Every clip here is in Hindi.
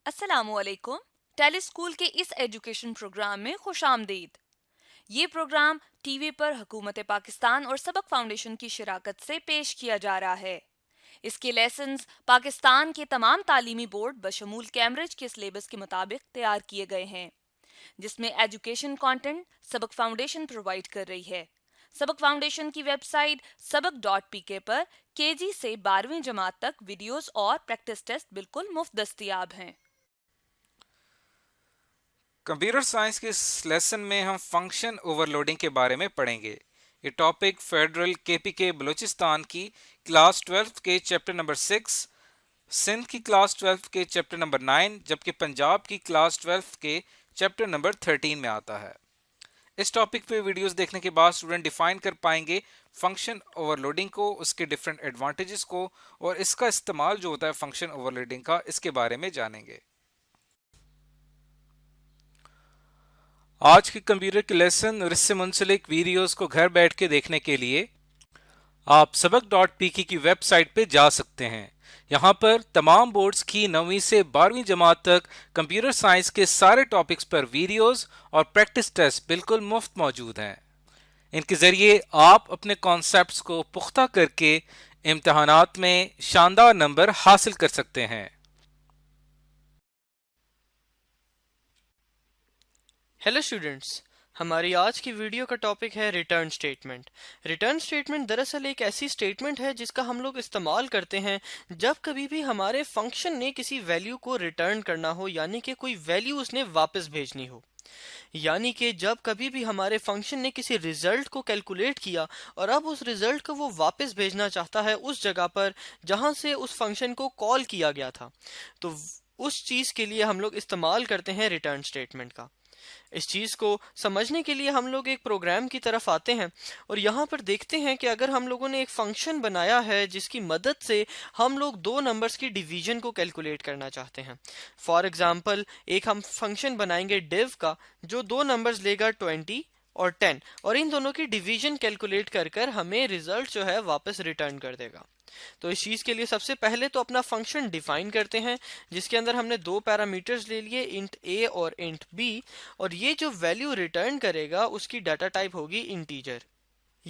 अस्सलामुअलैकुम। टेली स्कूल के इस एजुकेशन प्रोग्राम में खुशामदीद। ये प्रोग्राम टीवी पर हुकूमत पाकिस्तान और सबक फाउंडेशन की शिराकत से पेश किया जा रहा है। इसके लेसन्स पाकिस्तान के तमाम तालीमी बोर्ड बशमूल कैम्ब्रिज के सिलेबस के मुताबिक तैयार किए गए हैं, जिसमें एजुकेशन कंटेंट सबक फाउंडेशन प्रोवाइड कर रही है। सबक फाउंडेशन की वेबसाइट सबक.pk पर केजी से 12वीं जमात तक वीडियोस और प्रैक्टिस टेस्ट बिल्कुल मुफ्त दस्तियाब हैं। कंप्यूटर साइंस के इस लेसन में हम फंक्शन ओवरलोडिंग के बारे में पढ़ेंगे। ये टॉपिक फेडरल केपीके बलूचिस्तान की क्लास 12 के चैप्टर नंबर 6, सिंध की क्लास 12 के चैप्टर नंबर 9, जबकि पंजाब की क्लास 12 के चैप्टर नंबर 13 में आता है। इस टॉपिक पे वीडियोस देखने के बाद स्टूडेंट डिफाइन कर पाएंगे फंक्शन ओवरलोडिंग को, उसके डिफरेंट एडवांटेजेस को, और इसका इस्तेमाल जो होता है फंक्शन ओवरलोडिंग का, इसके बारे में जानेंगे। आज के कंप्यूटर के लेसन और इससे मुंसलिक वीडियोस को घर बैठ के देखने के लिए आप सबक.pk की वेबसाइट पे जा सकते हैं। यहाँ पर तमाम बोर्ड्स की 9वीं से 12वीं जमात तक कंप्यूटर साइंस के सारे टॉपिक्स पर वीडियोस और प्रैक्टिस टेस्ट बिल्कुल मुफ्त मौजूद हैं। इनके जरिए आप अपने कॉन्सेप्ट्स को पुख्ता करके इम्तहानात में शानदार नंबर हासिल कर सकते हैं। हेलो स्टूडेंट्स, हमारी आज की वीडियो का टॉपिक है रिटर्न स्टेटमेंट। रिटर्न स्टेटमेंट दरअसल एक ऐसी स्टेटमेंट है जिसका हम लोग इस्तेमाल करते हैं जब कभी भी हमारे फंक्शन ने किसी वैल्यू को रिटर्न करना हो, यानी कि कोई वैल्यू उसने वापस भेजनी हो। यानी कि जब कभी भी हमारे फंक्शन ने किसी रिजल्ट को कैलकुलेट किया और अब उस रिजल्ट को वो वापस भेजना चाहता है उस जगह पर जहां से उस फंक्शन को कॉल किया गया था, तो उस चीज के लिए हम लोग इस्तेमाल करते हैं रिटर्न स्टेटमेंट का। इस चीज को समझने के लिए हम लोग एक प्रोग्राम की तरफ आते हैं और यहाँ पर देखते हैं कि अगर हम लोगों ने एक फंक्शन बनाया है जिसकी मदद से हम लोग दो नंबर्स की डिवीजन को कैलकुलेट करना चाहते हैं। फॉर एग्जांपल एक हम फंक्शन बनाएंगे div का जो दो नंबर्स लेगा 20 और 10, और इन दोनों की डिवीजन कैलकुलेट कर कर हमें रिजल्ट जो है वापस रिटर्न कर देगा। तो इस चीज के लिए सबसे पहले तो अपना फंक्शन डिफाइन करते हैं जिसके अंदर हमने दो पैरामीटर्स ले लिए, इंट a और इंट b, और ये जो वैल्यू रिटर्न करेगा उसकी डाटा टाइप होगी इंटीजर।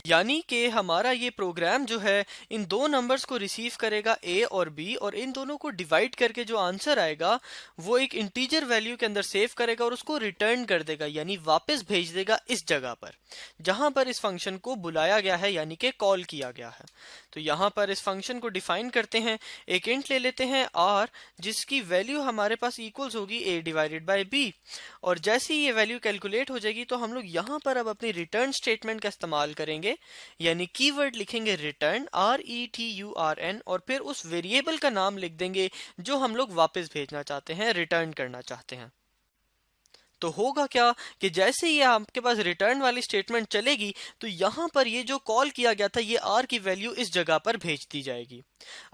यानी कि हमारा ये प्रोग्राम जो है इन दो नंबर्स को रिसीव करेगा a और b, और इन दोनों को डिवाइड करके जो आंसर आएगा वो एक इंटीजर वैल्यू के अंदर सेव करेगा और उसको रिटर्न कर देगा, यानी वापस भेज देगा इस जगह पर जहां पर इस फंक्शन को बुलाया गया है, यानी कि कॉल किया गया है। तो यहाँ पर इस फंक्शन को डिफाइन करते हैं, एक इंट ले लेते हैं r जिसकी वैल्यू हमारे पास इक्वल्स होगी a डिवाइडेड बाई b, और जैसे ही ये वैल्यू कैलकुलेट हो जाएगी तो हम लोग यहाँ पर अब अपनी रिटर्न स्टेटमेंट का इस्तेमाल करेंगे, यानी कीवर्ड लिखेंगे रिटर्न RETURN और फिर उस वेरिएबल का नाम लिख देंगे जो हम लोग वापस भेजना चाहते हैं, रिटर्न करना चाहते हैं। तो होगा क्या कि जैसे ही आपके पास रिटर्न वाली स्टेटमेंट चलेगी तो यहाँ पर ये जो कॉल किया गया था ये r की वैल्यू इस जगह पर भेज दी जाएगी।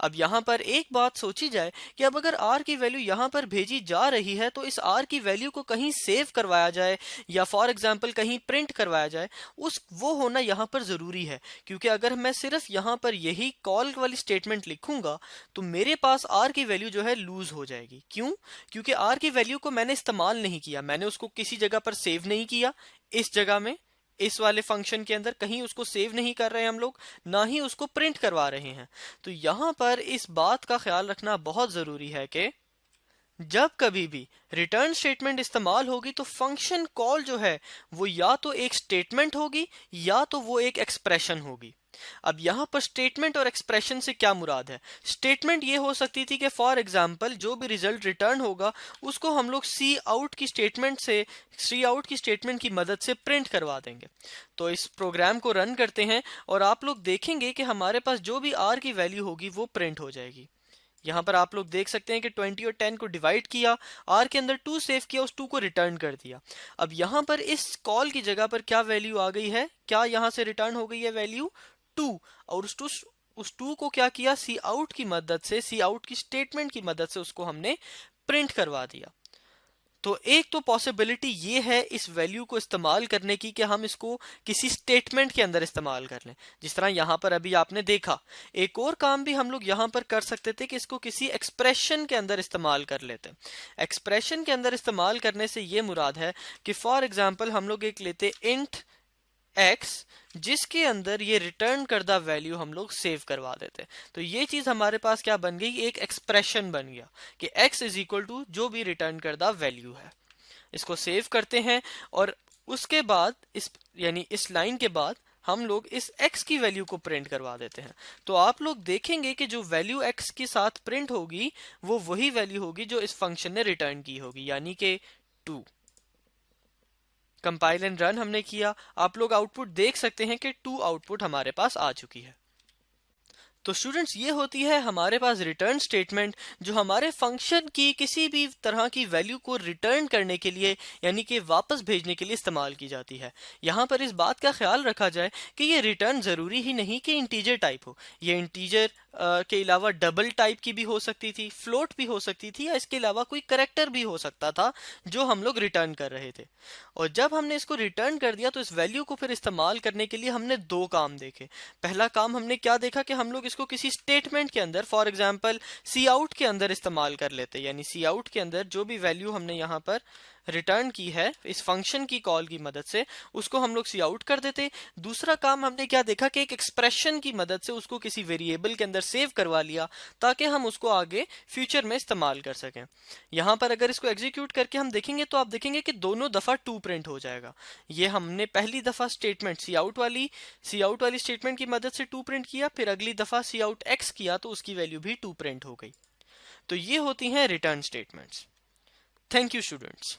अब यहाँ पर एक बात सोची जाए कि अब अगर r की वैल्यू यहाँ पर भेजी जा रही है तो इस r की वैल्यू को कहीं सेव करवाया जाए या फॉर एग्जांपल कहीं प्रिंट करवाया जाए, उस वो होना यहाँ पर ज़रूरी है, क्योंकि अगर मैं सिर्फ यहाँ पर यही कॉल वाली स्टेटमेंट लिखूंगा तो मेरे पास r की वैल्यू जो है लूज हो जाएगी। क्यों? क्योंकि r की वैल्यू को मैंने इस्तेमाल नहीं किया, मैंने उसको किसी जगह पर सेव नहीं किया, इस जगह में इस वाले फंक्शन के अंदर कहीं उसको सेव नहीं कर रहे हम लोग, ना ही उसको प्रिंट करवा रहे हैं। तो यहाँ पर इस बात का ख्याल रखना बहुत ज़रूरी है कि जब कभी भी रिटर्न स्टेटमेंट इस्तेमाल होगी तो फंक्शन कॉल जो है वो या तो एक स्टेटमेंट होगी या तो वो एक एक्सप्रेशन होगी। अब यहाँ पर स्टेटमेंट और एक्सप्रेशन से क्या मुराद है? स्टेटमेंट ये हो सकती थी कि फॉर एग्जांपल जो भी रिजल्ट रिटर्न होगा उसको हम लोग सी आउट की स्टेटमेंट की मदद से प्रिंट करवा देंगे। तो इस प्रोग्राम को रन करते हैं और आप लोग देखेंगे कि हमारे पास जो भी आर की वैल्यू होगी वो प्रिंट हो जाएगी। यहाँ पर आप लोग देख सकते हैं कि 20 और 10 को डिवाइड किया, आर के अंदर 2 सेव किया, उस 2 को रिटर्न कर दिया। अब यहाँ पर इस कॉल की जगह पर क्या वैल्यू आ गई है? क्या यहाँ से रिटर्न हो गई है वैल्यू 2, और उस 2 को क्या किया, सी आउट की मदद से, सी आउट की स्टेटमेंट की मदद से उसको हमने प्रिंट करवा दिया। तो एक तो पॉसिबिलिटी ये है इस वैल्यू को इस्तेमाल करने की कि हम इसको किसी स्टेटमेंट के अंदर इस्तेमाल कर लें, जिस तरह यहाँ पर अभी आपने देखा। एक और काम भी हम लोग यहाँ पर कर सकते थे कि इसको किसी एक्सप्रेशन के अंदर इस्तेमाल कर लेते। एक्सप्रेशन के अंदर इस्तेमाल करने से ये मुराद है कि फॉर एग्जांपल हम लोग एक लेते इंट x, जिसके अंदर ये रिटर्न करदा वैल्यू हम लोग सेव करवा देते। तो ये चीज हमारे पास क्या बन गई, एक एक्सप्रेशन बन गया कि x इज इक्वल टू जो भी रिटर्न करदा वैल्यू है। इसको सेव करते हैं और उसके बाद यानी इस लाइन के बाद हम लोग इस x की वैल्यू को प्रिंट करवा देते हैं। तो आप लोग देखेंगे कि जो वैल्यू x के साथ प्रिंट होगी वो वही वैल्यू होगी जो इस फंक्शन ने रिटर्न की होगी, यानी कि 2। कंपाइल एंड रन हमने किया, आप लोग आउटपुट देख सकते हैं कि 2 आउटपुट हमारे पास आ चुकी है। तो स्टूडेंट्स ये होती है हमारे पास रिटर्न स्टेटमेंट, जो हमारे फंक्शन की किसी भी तरह की वैल्यू को रिटर्न करने के लिए यानी कि वापस भेजने के लिए इस्तेमाल की जाती है। यहाँ पर इस बात का ख्याल रखा जाए कि ये रिटर्न ज़रूरी ही नहीं कि इंटीजर टाइप हो, ये इंटीजर के अलावा डबल टाइप की भी हो सकती थी, फ्लोट भी हो सकती थी, या इसके अलावा कोई करैक्टर भी हो सकता था जो हम लोग रिटर्न कर रहे थे। और जब हमने इसको रिटर्न कर दिया तो इस वैल्यू को फिर इस्तेमाल करने के लिए हमने 2 काम देखे। पहला काम हमने क्या देखा कि हम लोग इसको किसी स्टेटमेंट के अंदर, फॉर एग्जांपल सी आउट के अंदर इस्तेमाल कर लेते, यानी सी आउट के अंदर जो भी वैल्यू हमने यहाँ पर रिटर्न की है इस फंक्शन की कॉल की मदद से उसको हम लोग सी आउट कर देते। दूसरा काम हमने क्या देखा कि एक एक्सप्रेशन की मदद से उसको किसी वेरिएबल के अंदर सेव करवा लिया ताकि हम उसको आगे फ्यूचर में इस्तेमाल कर सकें। यहाँ पर अगर इसको एग्जीक्यूट करके हम देखेंगे तो आप देखेंगे कि दोनों दफा 2 प्रिंट हो जाएगा। ये हमने पहली दफा स्टेटमेंट सी आउट वाली स्टेटमेंट की मदद से 2 प्रिंट किया, फिर अगली दफा सी आउट एक्स किया तो उसकी वैल्यू भी 2 प्रिंट हो गई। तो ये होती हैं return statements. Thank you students.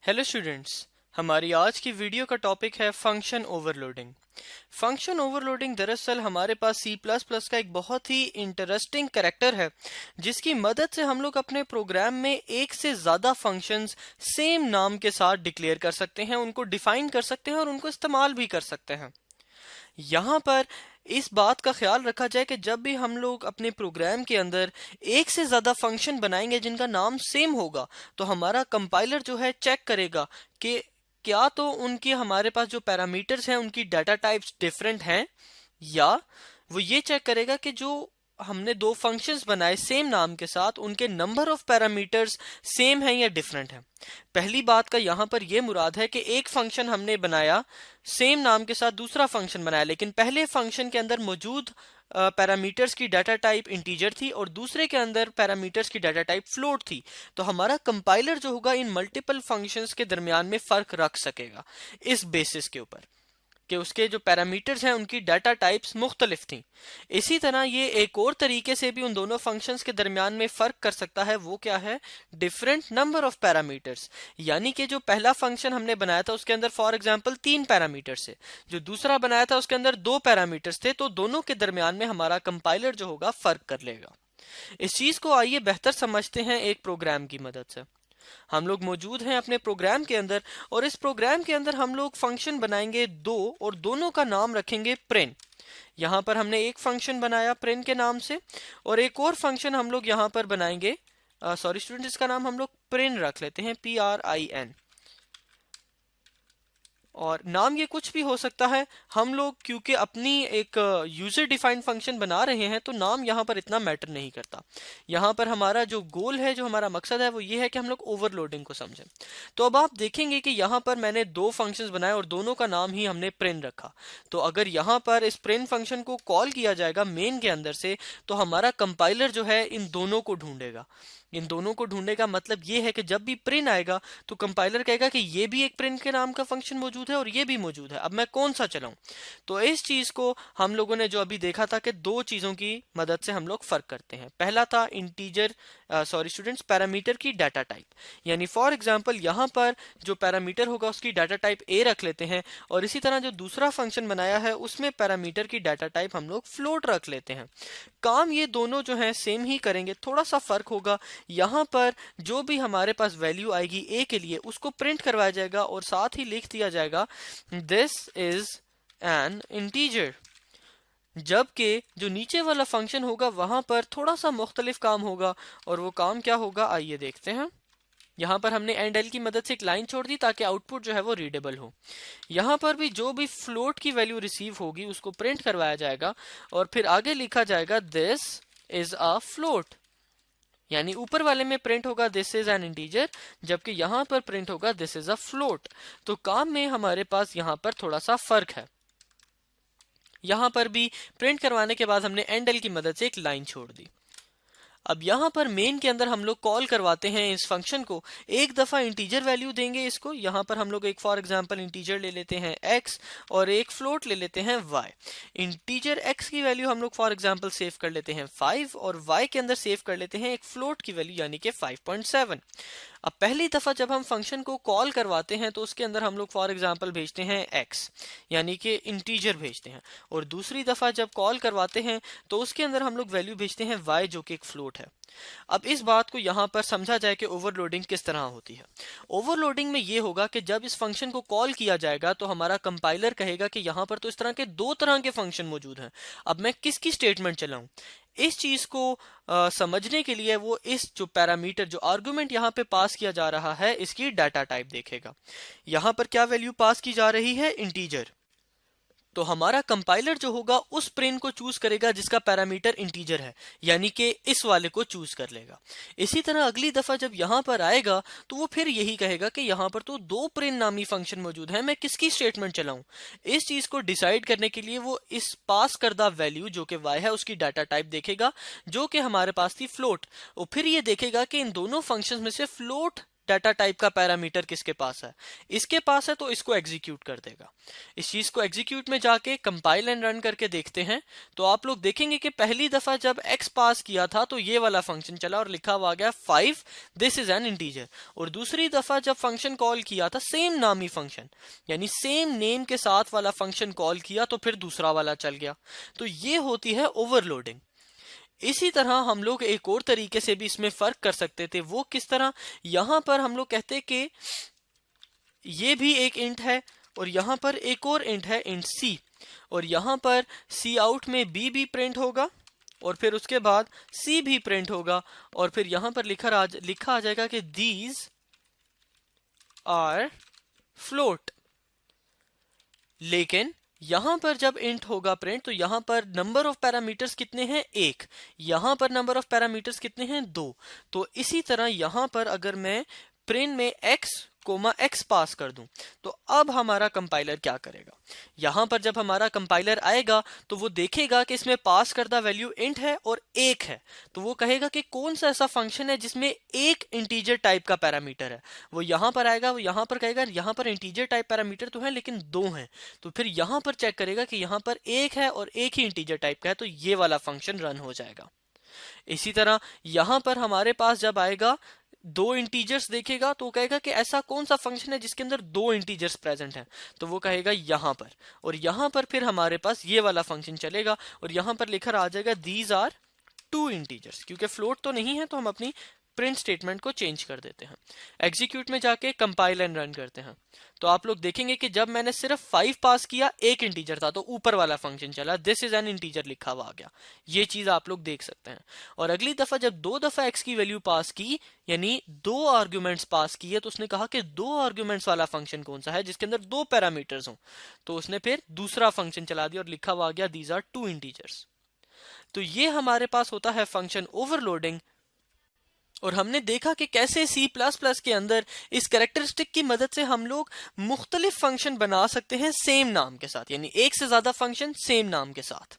Hello students, हमारी आज की वीडियो का टॉपिक है फंक्शन ओवरलोडिंग। फंक्शन ओवरलोडिंग दरअसल हमारे पास C++ का एक बहुत ही इंटरेस्टिंग कैरेक्टर है जिसकी मदद से हम लोग अपने प्रोग्राम में एक से ज़्यादा फंक्शंस सेम नाम के साथ डिक्लेयर कर सकते हैं, उनको डिफाइन कर सकते हैं और उनको इस्तेमाल भी कर सकते हैं। यहाँ पर इस बात का ख्याल रखा जाए कि जब भी हम लोग अपने प्रोग्राम के अंदर एक से ज़्यादा फंक्शन बनाएंगे जिनका नाम सेम होगा तो हमारा कंपाइलर जो है चेक करेगा कि क्या तो उनके हमारे पास जो पैरामीटर्स हैं उनकी डाटा टाइप्स डिफरेंट हैं, या वो ये चेक करेगा कि जो हमने 2 फंक्शंस बनाए सेम नाम के साथ उनके नंबर ऑफ पैरामीटर्स सेम हैं या डिफरेंट हैं। पहली बात का यहाँ पर यह मुराद है कि एक फंक्शन हमने बनाया सेम नाम के साथ दूसरा फंक्शन बनाया, लेकिन पहले फंक्शन के अंदर मौजूद पैरामीटर्स की डाटा टाइप इंटीजर थी और दूसरे के अंदर पैरामीटर्स की डाटा टाइप फ्लोट थी। तो हमारा कंपाइलर जो होगा इन मल्टीपल फंक्शंस के दरमियान में फ़र्क रख सकेगा इस बेसिस के ऊपर कि उसके जो पैरामीटर्स हैं उनकी डाटा टाइप्स मुख्तलिफ थी। इसी तरह ये एक और तरीके से भी उन दोनों फंक्शंस के दरमियान में फ़र्क कर सकता है, वो क्या है, डिफरेंट नंबर ऑफ पैरामीटर्स। यानी कि जो पहला फंक्शन हमने बनाया था उसके अंदर फॉर एग्जांपल 3 पैरामीटर्स थे, जो दूसरा बनाया था उसके अंदर 2 पैरामीटर्स थे, तो दोनों के दरमियान में हमारा कंपाइलर जो होगा फ़र्क कर लेगा। इस चीज़ को आइए बेहतर समझते हैं एक प्रोग्राम की मदद से। हम लोग मौजूद हैं अपने प्रोग्राम के अंदर और इस प्रोग्राम के अंदर हम लोग फंक्शन बनाएंगे 2 और दोनों का नाम रखेंगे प्रिन। यहाँ पर हमने एक फंक्शन बनाया प्रिन के नाम से और एक और फंक्शन हम लोग यहाँ पर बनाएंगे, सॉरी स्टूडेंट, इसका नाम हम लोग प्रिन रख लेते हैं, PRIN। और नाम ये कुछ भी हो सकता है, हम लोग क्योंकि अपनी एक यूजर डिफाइंड फंक्शन बना रहे हैं तो नाम यहाँ पर इतना मैटर नहीं करता। यहाँ पर हमारा जो गोल है, जो हमारा मकसद है वो ये है कि हम लोग ओवरलोडिंग को समझें। तो अब आप देखेंगे कि यहाँ पर मैंने 2 फंक्शंस बनाए और दोनों का नाम ही हमने प्रिंट रखा। तो अगर यहाँ पर इस प्रिंट फंक्शन को कॉल किया जाएगा मेन के अंदर से तो हमारा कंपाइलर जो है इन दोनों को ढूंढेगा। इन दोनों को ढूंढने का मतलब ये है कि जब भी प्रिंट आएगा तो कंपाइलर कहेगा कि ये भी एक प्रिंट के नाम का फंक्शन मौजूद है और ये भी मौजूद है, अब मैं कौन सा चलाऊं। तो इस चीज को हम लोगों ने जो अभी देखा था कि 2 चीजों की मदद से हम लोग फर्क करते हैं। पहला था इंटीजर सॉरी स्टूडेंट्स पैरामीटर की डाटा टाइप, यानी फॉर एग्जांपल यहाँ पर जो पैरामीटर होगा उसकी डाटा टाइप ए रख लेते हैं और इसी तरह जो दूसरा फंक्शन बनाया है उसमें पैरामीटर की डाटा टाइप हम लोग फ्लोट रख लेते हैं। काम ये दोनों जो है सेम ही करेंगे, थोड़ा सा फर्क होगा। यहाँ पर जो भी हमारे पास वैल्यू आएगी ए के लिए उसको प्रिंट करवाया जाएगा और साथ ही लिख दिया जाएगा दिस इज एन इंटीजर। जबकि जो नीचे वाला फंक्शन होगा वहां पर थोड़ा सा मुख्तलिफ काम होगा, और वो काम क्या होगा आइए देखते हैं। यहाँ पर हमने एंड एल की मदद से एक लाइन छोड़ दी ताकि आउटपुट जो है वो रीडेबल हो। यहाँ पर भी जो भी फ्लोट की वैल्यू रिसीव होगी उसको प्रिंट करवाया जाएगा और फिर आगे लिखा जाएगा दिस इज अ फ्लोट, यानी ऊपर वाले में प्रिंट होगा दिस इज एन इंटीजर, जबकि यहाँ पर प्रिंट होगा दिस इज अ फ्लोट। तो काम में हमारे पास यहाँ पर थोड़ा सा फर्क है। यहाँ पर भी प्रिंट करवाने के बाद हमने एंड एल की मदद से एक लाइन छोड़ दी। अब यहाँ पर मेन के अंदर हम लोग कॉल करवाते हैं इस फंक्शन को, एक दफ़ा इंटीजर वैल्यू देंगे इसको। यहाँ पर हम लोग एक फॉर एग्जांपल इंटीजर ले लेते हैं x और एक फ्लोट ले लेते हैं y। इंटीजर x की वैल्यू हम लोग फॉर एग्जांपल सेव कर लेते हैं 5 और y के अंदर सेव कर लेते हैं एक फ्लोट की वैल्यू यानी कि 5.7। अब पहली दफ़ा जब हम फंक्शन को कॉल करवाते हैं तो उसके अंदर हम लोग फॉर एग्जांपल भेजते हैं x यानी कि इंटीजर भेजते हैं, और दूसरी दफ़ा जब कॉल करवाते हैं तो उसके अंदर हम लोग वैल्यू भेजते हैं y जो कि एक फ्लोट है। अब इस बात को यहाँ पर समझा जाए कि ओवरलोडिंग किस तरह होती है। ओवरलोडिंग में ये होगा कि जब इस फंक्शन को कॉल किया जाएगा तो हमारा कंपाइलर कहेगा कि यहाँ पर तो इस तरह के दो तरह के फंक्शन मौजूद हैं, अब मैं किसकी स्टेटमेंट चलाऊं। इस चीज को समझने के लिए वो इस जो पैरामीटर जो आर्गुमेंट यहाँ पे पास किया जा रहा है इसकी डाटा टाइप देखेगा। यहाँ पर क्या वैल्यू पास की जा रही है, इंटीजर। तो हमारा कंपाइलर जो होगा उस प्रिंट को चूज करेगा जिसका पैरामीटर इंटीजर है, यानी कि इस वाले को चूज कर लेगा। इसी तरह अगली दफा जब यहाँ पर आएगा तो वो फिर यही कहेगा कि यहाँ पर तो दो प्रिंट नामी फंक्शन मौजूद है, मैं किसकी स्टेटमेंट चलाऊं। इस चीज को डिसाइड करने के लिए वो इस पास करदा वैल्यू जो कि y है उसकी डाटा टाइप देखेगा जो कि हमारे पास थी फ्लोट, और फिर ये देखेगा कि इन दोनों फंक्शन में से फ्लोट डाटा टाइप का पैरामीटर किसके पास है, इसके पास है तो इसको एग्जीक्यूट कर देगा। इस चीज को एग्जीक्यूट में जाके कंपाइल एंड रन करके देखते हैं तो आप लोग देखेंगे कि पहली दफा जब x पास किया था तो ये वाला फंक्शन चला और लिखा हुआ गया 5 दिस इज एन इंटीजर, और दूसरी दफा जब फंक्शन कॉल किया था सेम नामी फंक्शन यानी सेम नेम के साथ वाला फंक्शन कॉल किया तो फिर दूसरा वाला चल गया। तो ये होती है ओवरलोडिंग। इसी तरह हम लोग एक और तरीके से भी इसमें फर्क कर सकते थे, वो किस तरह, यहां पर हम लोग कहते कि ये भी एक इंट है और यहां पर एक और इंट है इंट c, और यहां पर c आउट में b भी प्रिंट होगा और फिर उसके बाद c भी प्रिंट होगा, और फिर यहां पर लिखा आ जाएगा कि these आर फ्लोट। लेकिन यहां पर जब इंट होगा प्रिंट तो यहां पर नंबर ऑफ पैरामीटर्स कितने हैं, एक, यहां पर नंबर ऑफ पैरामीटर्स कितने हैं, दो। तो इसी तरह यहां पर अगर मैं प्रिंट में x पास कर दूं तो अब हमारा कंपाइलर क्या करेगा, यहां पर जब हमारा कंपाइलर आएगा तो वो देखेगा कि इसमें पास करदा वैल्यू इंट है और एक है, तो वो कहेगा कि कौन सा ऐसा फंक्शन है जिसमें एक इंटीजर टाइप का पैरामीटर है। वो यहां पर आएगा, वो यहां पर कहेगा यहां पर इंटीजर टाइप पैरामीटर तो है लेकिन दो हैं, तो फिर यहां पर चेक करेगा कि यहां पर एक है और एक ही इंटीजर टाइप का है, तो ये वाला फंक्शन रन हो जाएगा। इसी तरह यहां पर हमारे पास जब आएगा दो इंटीजर्स देखेगा तो कहेगा कि ऐसा कौन सा फंक्शन है जिसके अंदर दो इंटीजर्स प्रेजेंट हैं, तो वो कहेगा यहां पर, और यहां पर फिर हमारे पास ये वाला फंक्शन चलेगा और यहां पर लिखा आ जाएगा दीज आर टू इंटीजर्स। क्योंकि फ्लोट तो नहीं है तो हम अपनी प्रिंट स्टेटमेंट को चेंज कर देते हैं। एग्जीक्यूट में जाके कंपाइल एंड रन करते हैं तो आप लोग देखेंगे कि जब मैंने सिर्फ 5 पास किया, एक इंटीजर था, तो ऊपर वाला फंक्शन चला, दिस इज एन इंटीजर लिखा हुआ आ गया। ये चीज आप लोग देख सकते हैं। और अगली दफा जब दो दफा x की वैल्यू पास की यानी दो आर्ग्यूमेंट्स पास किए तो उसने कहा कि दो आर्ग्यूमेंट्स वाला फंक्शन कौन सा है जिसके अंदर दो पैरामीटर्स हों, तो उसने फिर दूसरा फंक्शन चला दिया और लिखा हुआ आ गया दीज आर टू इंटीजर्स। तो ये हमारे पास होता है फंक्शन ओवरलोडिंग। और हमने देखा कि कैसे C++ के अंदर इस कैरेक्टरिस्टिक की मदद से हम लोग मुख्तलिफ फंक्शन बना सकते हैं सेम नाम के साथ, यानी एक से ज्यादा फंक्शन सेम नाम के साथ।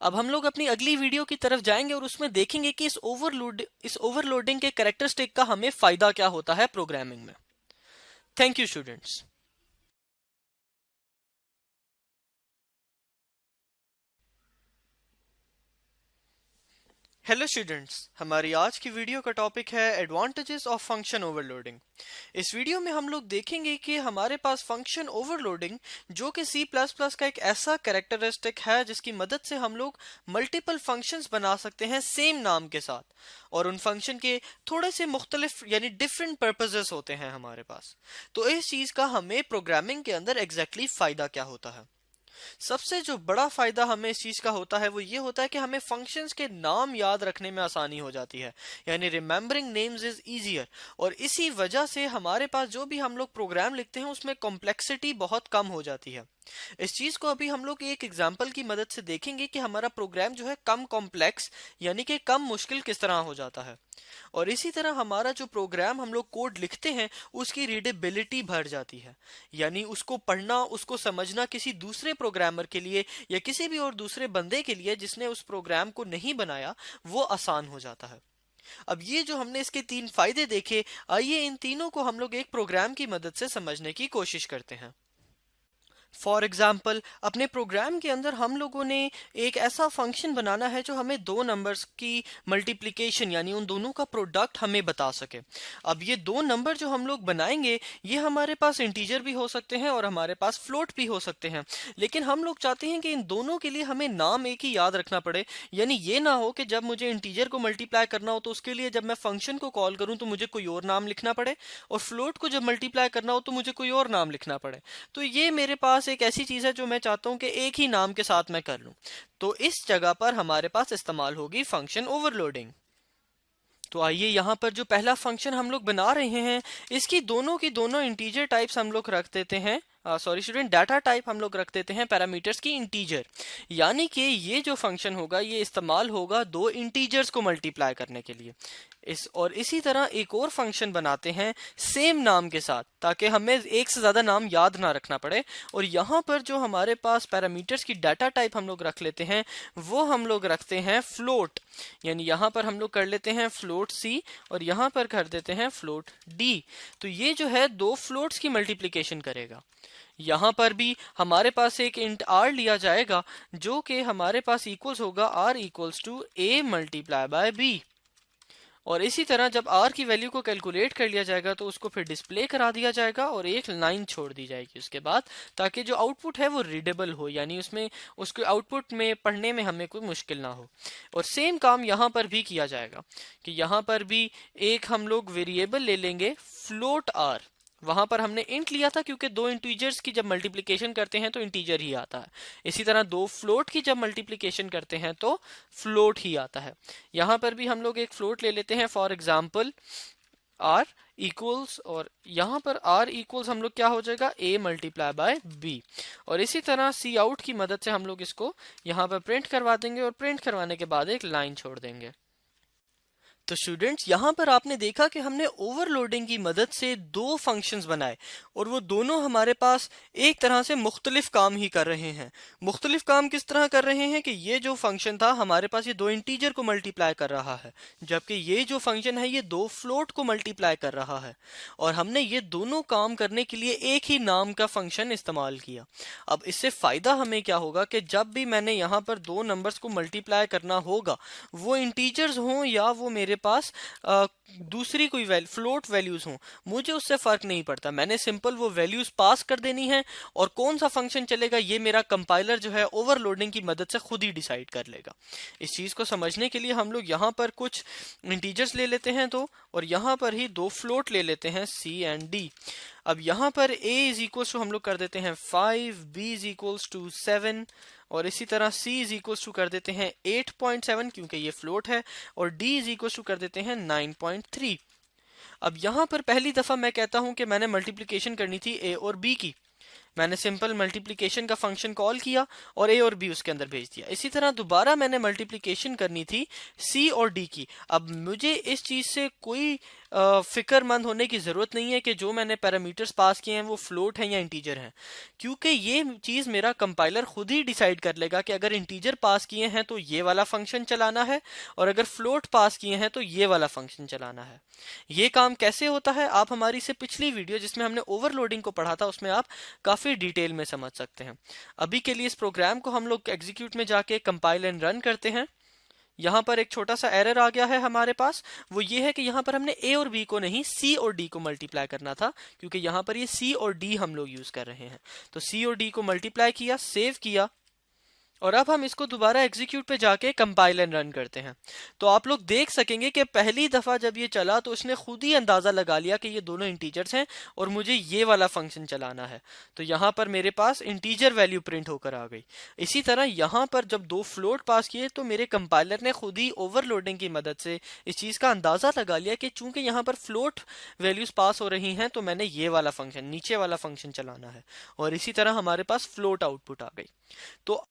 अब हम लोग अपनी अगली वीडियो की तरफ जाएंगे और उसमें देखेंगे कि इस ओवरलोडिंग के कैरेक्टरिस्टिक का हमें फायदा क्या होता है प्रोग्रामिंग में। Thank you students. Hello students, हमारी आज की वीडियो का टॉपिक है एडवांटेजेस ऑफ फंक्शन ओवरलोडिंग। इस वीडियो में हम लोग देखेंगे कि हमारे पास फंक्शन ओवरलोडिंग जो कि C++ का एक ऐसा कैरेक्टरिस्टिक है जिसकी मदद से हम लोग मल्टीपल फंक्शंस बना सकते हैं सेम नाम के साथ, और उन फंक्शन के थोड़े से मुख्तलिफ यानी डिफरेंट पर्पसेस होते हैं हमारे पास। तो इस चीज का हमें प्रोग्रामिंग के अंदर एग्जैक्टली फायदा क्या होता है। सबसे जो बड़ा फायदा हमें इस चीज का होता है वो ये होता है कि हमें फंक्शंस के नाम याद रखने में आसानी हो जाती है, यानी रिमेम्बरिंग नेम्स इज इजियर। और इसी वजह से हमारे पास जो भी हम लोग प्रोग्राम लिखते हैं उसमें कॉम्प्लेक्सिटी बहुत कम हो जाती है। इस चीज को अभी हम लोग एक एग्जांपल की मदद से देखेंगे कि हमारा प्रोग्राम जो है कम कॉम्प्लेक्स यानी कि कम मुश्किल किस तरह हो जाता है। और इसी तरह हमारा जो प्रोग्राम हम लोग कोड लिखते हैं उसकी रीडेबिलिटी बढ़ जाती है, यानी उसको पढ़ना उसको समझना किसी दूसरे प्रोग्रामर के लिए या किसी भी और दूसरे बंदे के लिए जिसने उस प्रोग्राम को नहीं बनाया वो आसान हो जाता है। अब ये जो हमने इसके 3 फायदे देखे, आइए इन तीनों को हम लोग एक प्रोग्राम की मदद से समझने की कोशिश करते हैं। फॉर एग्जाम्पल, अपने प्रोग्राम के अंदर हम लोगों ने एक ऐसा फंक्शन बनाना है जो हमें दो नंबर्स की मल्टीप्लिकेशन यानी उन दोनों का प्रोडक्ट हमें बता सके। अब ये दो नंबर जो हम लोग बनाएंगे ये हमारे पास इंटीजर भी हो सकते हैं और हमारे पास फ्लोट भी हो सकते हैं, लेकिन हम लोग चाहते हैं कि इन दोनों के लिए हमें नाम एक ही याद रखना पड़े। यानी ये ना हो कि जब मुझे इंटीजर को मल्टीप्लाई करना हो तो उसके लिए जब मैं फंक्शन को कॉल करूं तो मुझे कोई और नाम लिखना पड़े, और फ्लोट को जब मल्टीप्लाई करना हो तो मुझे कोई और नाम लिखना पड़े। तो ये मेरे पास एक ऐसी चीज है जो मैं चाहता हूं कि एक ही नाम के साथ मैं कर लूं। तो इस जगह पर हमारे पास इस्तेमाल होगी फंक्शन ओवरलोडिंग। तो आइए यहाँ पर जो पहला फंक्शन हम लोग बना रहे हैं इसकी दोनों की दोनों इंटीजर टाइप्स हम लोग रख देते हैं, सॉरी स्टूडेंट, डाटा टाइप हम लोग रख देते हैं पैरामीटर्स की इंटीजर। यानी कि ये जो फंक्शन होगा ये इस्तेमाल होगा दो इंटीजर्स को मल्टीप्लाई करने के लिए। इसी तरह एक और फंक्शन बनाते हैं सेम नाम के साथ ताकि हमें एक से ज्यादा नाम याद ना रखना पड़े। और यहाँ पर जो हमारे पास पैरामीटर्स की डाटा टाइप हम लोग रख लेते हैं वो हम लोग रखते हैं फ्लोट, यानी यहाँ पर हम लोग कर लेते हैं फ्लोट सी और यहाँ पर कर देते हैं फ्लोट डी। तो ये जो है दो फ्लोट्स की मल्टीप्लिकेशन करेगा। यहाँ पर भी हमारे पास एक इंट आर लिया जाएगा जो कि हमारे पास इक्वल्स होगा r equals to a multiply by b. और इसी तरह जब r की वैल्यू को कैलकुलेट कर लिया जाएगा तो उसको फिर डिस्प्ले करा दिया जाएगा और एक लाइन छोड़ दी जाएगी उसके बाद, ताकि जो आउटपुट है वो रीडेबल हो, यानी उसमें उसके आउटपुट में पढ़ने में हमें कोई मुश्किल ना हो। और सेम काम यहाँ पर भी किया जाएगा कि यहाँ पर भी एक हम लोग वेरिएबल ले लेंगे फ्लोट r। वहां पर हमने इंट लिया था क्योंकि दो इंटीजर्स की जब मल्टीप्लिकेशन करते हैं तो इंटीजर ही आता है। इसी तरह दो फ्लोट की जब मल्टीप्लिकेशन करते हैं तो फ्लोट ही आता है। यहाँ पर भी हम लोग एक फ्लोट ले लेते हैं, फॉर एग्जाम्पल आर इक्वल्स, और यहाँ पर आर इक्वल्स हम लोग क्या हो जाएगा ए मल्टीप्लाई बाय बी। और इसी तरह सी आउट की मदद से हम लोग इसको यहाँ पर प्रिंट करवा देंगे और प्रिंट करवाने के बाद एक लाइन छोड़ देंगे। तो स्टूडेंट्स यहाँ पर आपने देखा कि हमने ओवरलोडिंग की मदद से दो फंक्शंस बनाए और वो दोनों हमारे पास एक तरह से मुख्तलिफ काम ही कर रहे हैं। मुख्तलिफ काम किस तरह कर रहे हैं कि ये जो फंक्शन था हमारे पास ये दो इंटीजर को मल्टीप्लाई कर रहा है, जबकि ये जो फंक्शन है ये दो फ्लोट को मल्टीप्लाई कर रहा है। और हमने ये दोनों काम करने के लिए एक ही नाम का फंक्शन इस्तेमाल किया। अब इससे फायदा हमें क्या होगा कि जब भी मैंने यहाँ पर दो नंबर्स को मल्टीप्लाई करना होगा वो इंटीजर्स हों या वो मेरे पास दूसरी कोई फ्लोट वैल्यूज हों, मुझे उससे फर्क नहीं पड़ता। मैंने सिंपल वो वैल्यूज पास कर देनी है और कौन सा फंक्शन चलेगा ये मेरा कंपाइलर जो है ओवरलोडिंग की मदद से खुद ही डिसाइड कर लेगा। इस चीज को समझने के लिए हम लोग यहाँ पर कुछ इंटीजर्स ले लेते हैं दो, और यहाँ पर ही दो फ्लोट ले लेते हैं सी एंड डी। अब यहाँ पर a इज इक्वल्स टू हम लोग कर देते हैं 5, b इज इक्वल्स टू 7 और इसी तरह c इज इक्वल्स टू कर देते हैं 8.7 क्योंकि ये फ्लोट है, और d इज इक्वल्स टू कर देते हैं 9.3। अब यहाँ पर पहली दफा मैं कहता हूं कि मैंने मल्टीप्लिकेशन करनी थी a और b की। मैंने सिंपल मल्टीप्लिकेशन का फंक्शन कॉल किया और a और b उसके अंदर भेज दिया। इसी तरह दोबारा मैंने मल्टीप्लिकेशन करनी थी c और d की। अब मुझे इस चीज से कोई फिक्रमंद होने की जरूरत नहीं है कि जो मैंने पैरामीटर्स पास किए हैं वो फ्लोट हैं या इंटीजर हैं, क्योंकि ये चीज मेरा कंपाइलर खुद ही डिसाइड कर लेगा कि अगर इंटीजर पास किए हैं तो ये वाला फंक्शन चलाना है और अगर फ्लोट पास किए हैं तो ये वाला फंक्शन चलाना है। ये काम कैसे होता है आप हमारी से पिछली वीडियो जिसमें हमने ओवरलोडिंग को पढ़ा था उसमें आप काफी डिटेल में समझ सकते हैं। अभी के लिए इस प्रोग्राम को हम लोग एग्जीक्यूट में जाके कंपाइल एंड रन करते हैं। यहाँ पर एक छोटा सा एरर आ गया है हमारे पास, वो ये है कि यहाँ पर हमने a और b को नहीं c और d को मल्टीप्लाई करना था, क्योंकि यहाँ पर ये c और d हम लोग यूज कर रहे हैं। तो c और d को मल्टीप्लाई किया, सेव किया और अब हम इसको दोबारा एग्जीक्यूट पे जाके कंपाइल एंड रन करते हैं। तो आप लोग देख सकेंगे कि पहली दफ़ा जब ये चला तो उसने खुद ही अंदाज़ा लगा लिया कि ये दोनों इंटीजर्स हैं और मुझे ये वाला फंक्शन चलाना है। तो यहाँ पर मेरे पास इंटीजर वैल्यू प्रिंट होकर आ गई। इसी तरह यहाँ पर जब दो फ्लोट पास किए तो मेरे कंपाइलर ने खुद ही ओवरलोडिंग की मदद से इस चीज़ का अंदाज़ा लगा लिया कि चूंकि यहाँ पर फ्लोट वैल्यूज़ पास हो रही हैं तो मैंने ये वाला फंक्शन, नीचे वाला फंक्शन चलाना है, और इसी तरह हमारे पास फ्लोट आउटपुट आ गई। तो